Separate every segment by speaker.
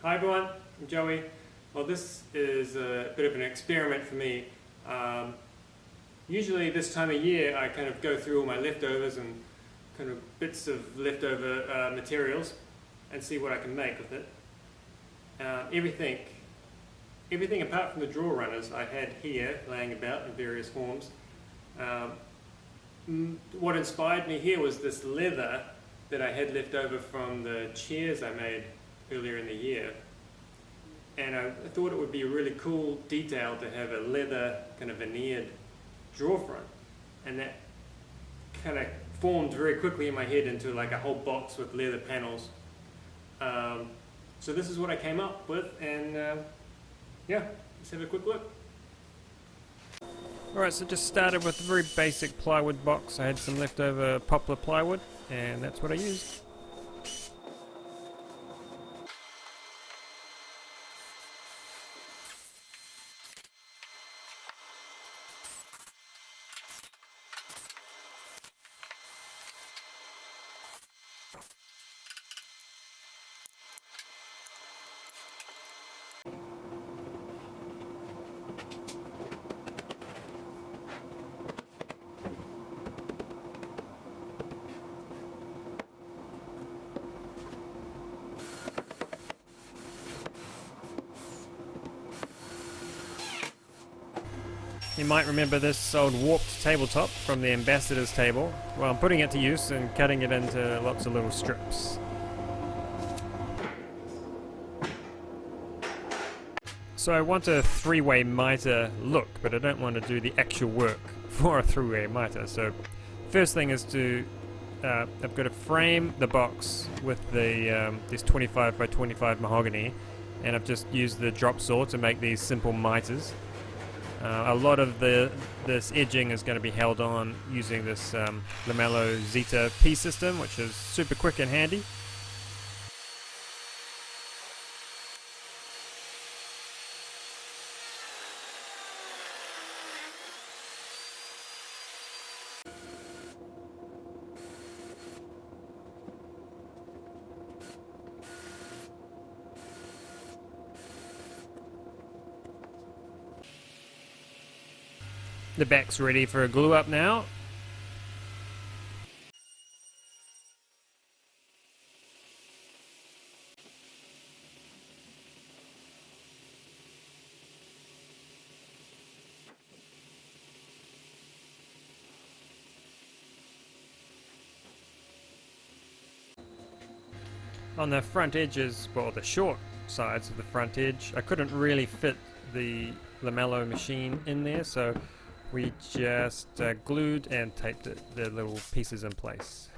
Speaker 1: Hi everyone, I'm Joey. Well, this is a bit of an experiment for me. Usually this time of year I kind of go through all my leftovers and kind of bits of leftover materials and see what I can make with it. Everything apart from the drawer runners I had here laying about in various forms. What inspired me here was this leather that I had left over from the chairs I made earlier in the year, and I thought it would be a really cool detail to have a leather kind of veneered drawer front, and that kind of formed very quickly in my head into like a whole box with leather panels. So this is what I came up with, and yeah, let's have a quick look. Alright, so just started with a very basic plywood box. I had some leftover poplar plywood, and that's what I used. You might remember this old warped tabletop from the ambassador's table. Well, I'm putting it to use and cutting it into lots of little strips. So I want a three-way mitre look, but I don't want to do the actual work for a three-way mitre. So first thing is to I've got to frame the box with the this 25 by 25 mahogany, and I've just used the drop saw to make these simple mitres. A lot of this edging is going to be held on using this Lamello Zeta P system, which is super quick and handy. The back's ready for a glue up now. On the front edges, well, the short sides of the front edge, I couldn't really fit the Lamello machine in there, so we just glued and taped the little pieces in place.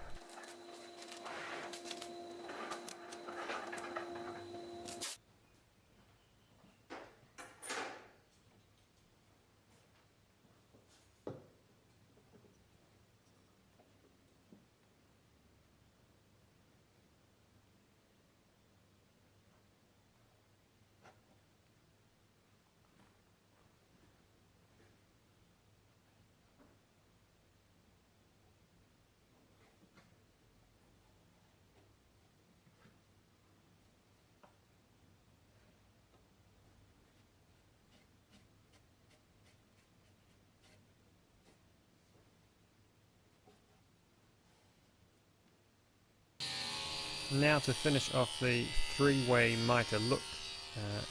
Speaker 1: Now to finish off the three-way mitre look,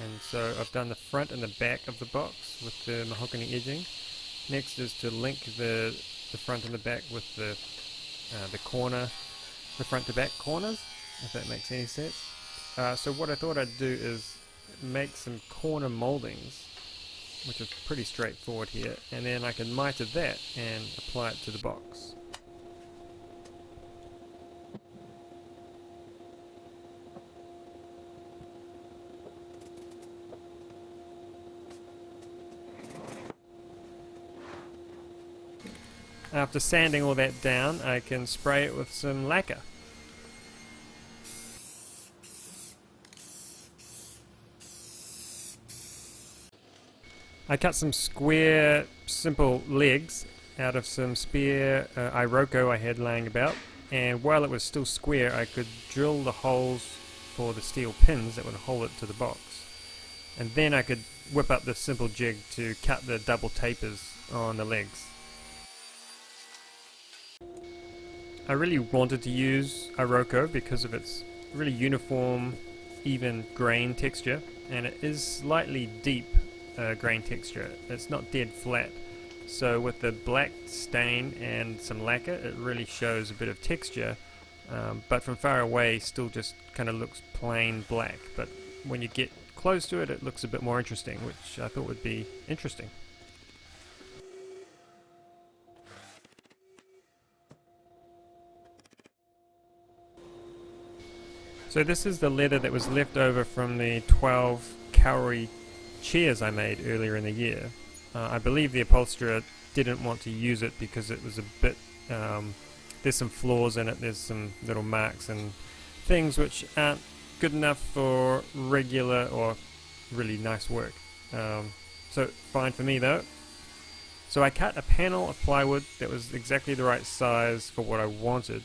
Speaker 1: and so I've done the front and the back of the box with the mahogany edging. Next is to link the front and the back with the front to back corners, if that makes any sense. So what I thought I'd do is make some corner mouldings, which is pretty straightforward here, and then I can mitre that and apply it to the box. After sanding all that down, I can spray it with some lacquer. I cut some square, simple legs out of some spare Iroko I had laying about, and while it was still square I could drill the holes for the steel pins that would hold it to the box. And then I could whip up this simple jig to cut the double tapers on the legs. I really wanted to use Iroko because of its really uniform, even grain texture, and it is slightly deep grain texture. It's not dead flat. So with the black stain and some lacquer, it really shows a bit of texture, but from far away still just kind of looks plain black. But when you get close to it, it looks a bit more interesting, which I thought would be interesting. So this is the leather that was left over from the 12 cowrie chairs I made earlier in the year. I believe the upholsterer didn't want to use it because it was a bit, there's some flaws in it, there's some little marks and things which aren't good enough for regular or really nice work. So fine for me though. So I cut a panel of plywood that was exactly the right size for what I wanted.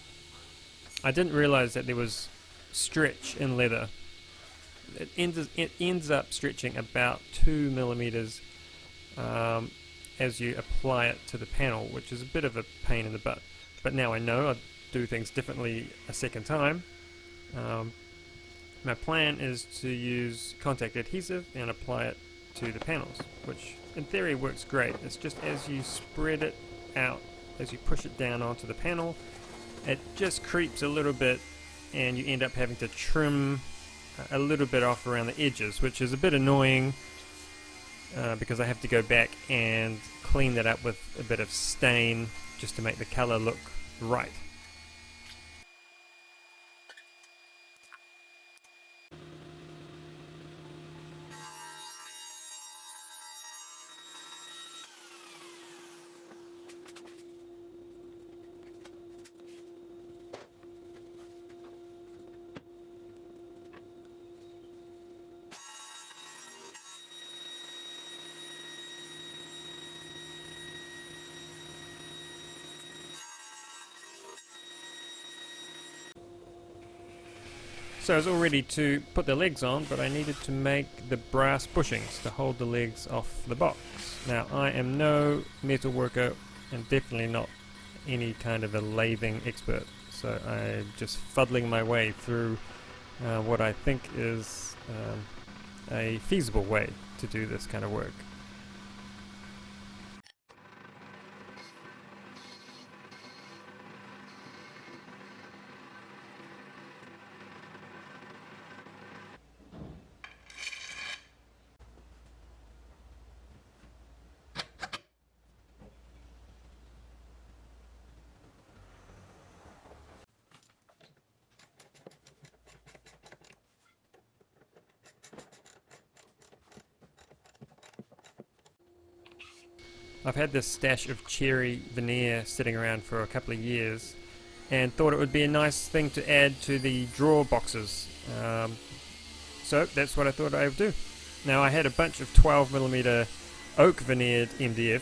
Speaker 1: I didn't realize that there was stretch in leather. It ends up stretching about 2 millimeters as you apply it to the panel, which is a bit of a pain in the butt. But now I know I do things differently a second time. My plan is to use contact adhesive and apply it to the panels, which in theory works great. It's just as you spread it out, as you push it down onto the panel, it just creeps a little bit and you end up having to trim a little bit off around the edges, which is a bit annoying because I have to go back and clean that up with a bit of stain just to make the color look right. So I was all ready to put the legs on, but I needed to make the brass bushings to hold the legs off the box. Now I am no metal worker and definitely not any kind of a lathing expert, so I'm just fuddling my way through what I think is a feasible way to do this kind of work. I've had this stash of cherry veneer sitting around for a couple of years and thought it would be a nice thing to add to the drawer boxes. So that's what I thought I would do. Now I had a bunch of 12mm oak veneered MDF,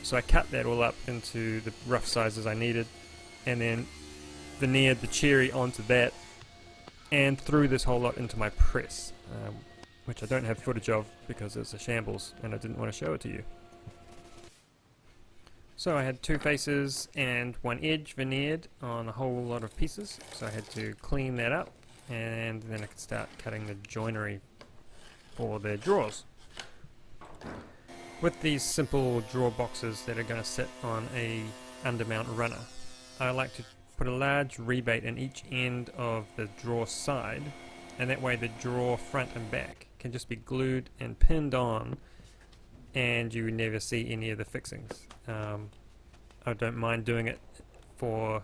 Speaker 1: so I cut that all up into the rough sizes I needed and then veneered the cherry onto that and threw this whole lot into my press, which I don't have footage of because it's a shambles and I didn't want to show it to you. So I had two faces and one edge veneered on a whole lot of pieces, so I had to clean that up and then I could start cutting the joinery for the drawers. With these simple drawer boxes that are going to sit on a undermount runner, I like to put a large rebate in each end of the drawer side, and that way the drawer front and back can just be glued and pinned on and you never see any of the fixings. I don't mind doing it for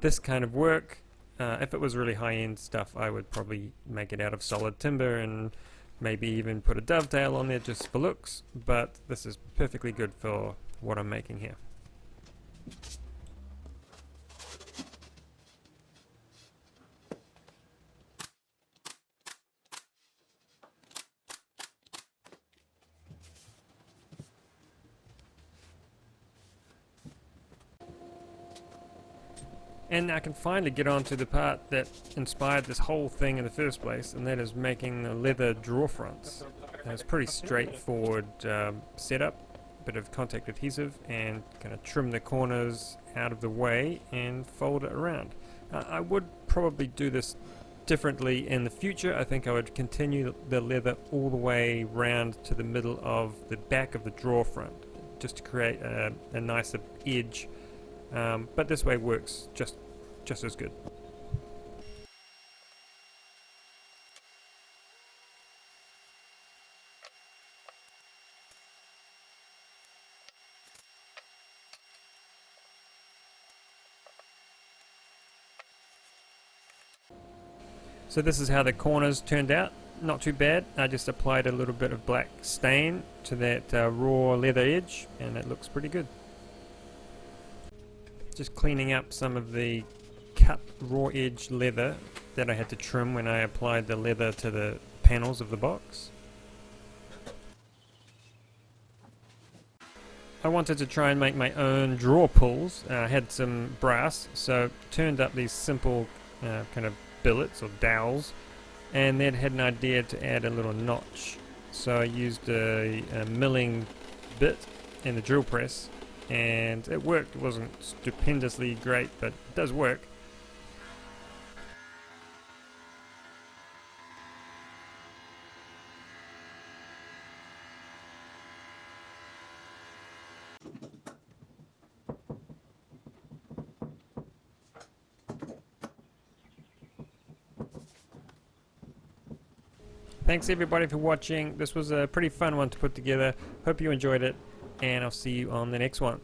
Speaker 1: this kind of work. If it was really high-end stuff, I would probably make it out of solid timber and maybe even put a dovetail on there just for looks, but this is perfectly good for what I'm making here. And I can finally get on to the part that inspired this whole thing in the first place, and that is making the leather drawer fronts. It's pretty straightforward setup, bit of contact adhesive, and kind of trim the corners out of the way and fold it around. I would probably do this differently in the future. I think I would continue the leather all the way round to the middle of the back of the drawer front, just to create a nicer edge. But this way works just as good. So this is how the corners turned out. Not too bad. I just applied a little bit of black stain to that raw leather edge, and it looks pretty good. Just cleaning up some of the cut raw edge leather that I had to trim when I applied the leather to the panels of the box. I wanted to try and make my own drawer pulls. I had some brass, so turned up these simple kind of billets or dowels, and then had an idea to add a little notch. So I used a milling bit in the drill press, and it worked. It wasn't stupendously great, but it does work. Thanks everybody for watching. This was a pretty fun one to put together. Hope you enjoyed it, and I'll see you on the next one.